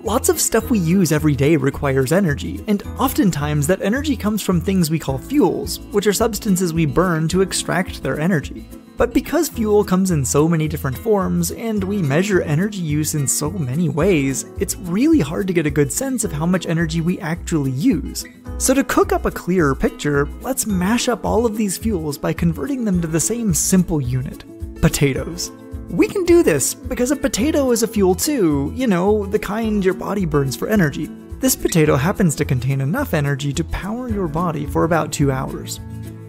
Lots of stuff we use every day requires energy, and oftentimes that energy comes from things we call fuels, which are substances we burn to extract their energy. But because fuel comes in so many different forms, and we measure energy use in so many ways, it's really hard to get a good sense of how much energy we actually use. So to cook up a clearer picture, let's mash up all of these fuels by converting them to the same simple unit: potatoes. We can do this because a potato is a fuel too, you know, the kind your body burns for energy. This potato happens to contain enough energy to power your body for about 2 hours.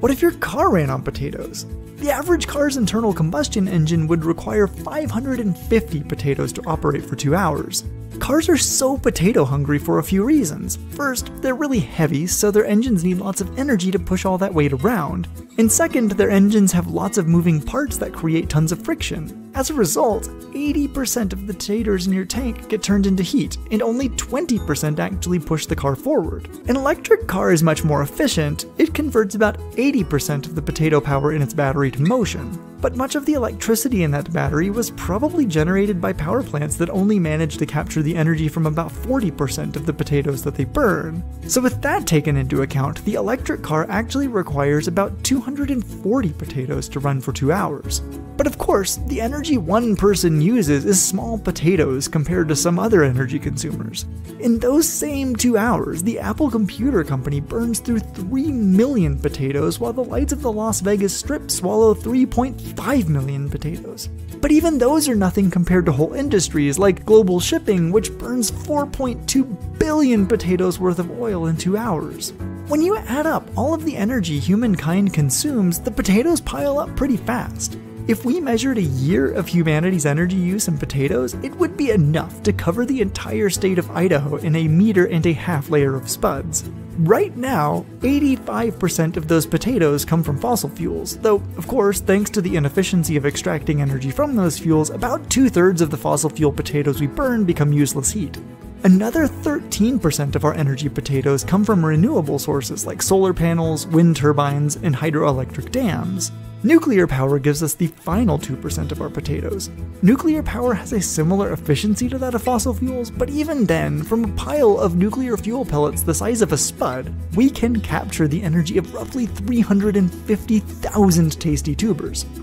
What if your car ran on potatoes? The average car's internal combustion engine would require 550 potatoes to operate for 2 hours. Cars are so potato hungry for a few reasons. First, they're really heavy, so their engines need lots of energy to push all that weight around. And second, their engines have lots of moving parts that create tons of friction. As a result, 80% of the potatoes in your tank get turned into heat, and only 20% actually push the car forward. An electric car is much more efficient. It converts about 80% of the potato power in its battery to motion. But much of the electricity in that battery was probably generated by power plants that only managed to capture the energy from about 40% of the potatoes that they burn. So with that taken into account, the electric car actually requires about 240 potatoes to run for 2 hours. But of course, the energy one person uses is small potatoes compared to some other energy consumers. In those same 2 hours, the Apple Computer Company burns through 3 million potatoes, while the lights of the Las Vegas Strip swallow 3.5 million potatoes. But even those are nothing compared to whole industries like global shipping, which burns 4.2 billion potatoes worth of oil in 2 hours. When you add up all of the energy humankind consumes, the potatoes pile up pretty fast. If we measured a year of humanity's energy use in potatoes, it would be enough to cover the entire state of Idaho in 1.5 meters layer of spuds. Right now, 85% of those potatoes come from fossil fuels, though, of course, thanks to the inefficiency of extracting energy from those fuels, about 2/3 of the fossil fuel potatoes we burn become useless heat. Another 13% of our energy potatoes come from renewable sources like solar panels, wind turbines, and hydroelectric dams. Nuclear power gives us the final 2% of our potatoes. Nuclear power has a similar efficiency to that of fossil fuels, but even then, from a pile of nuclear fuel pellets the size of a spud, we can capture the energy of roughly 350,000 tasty tubers.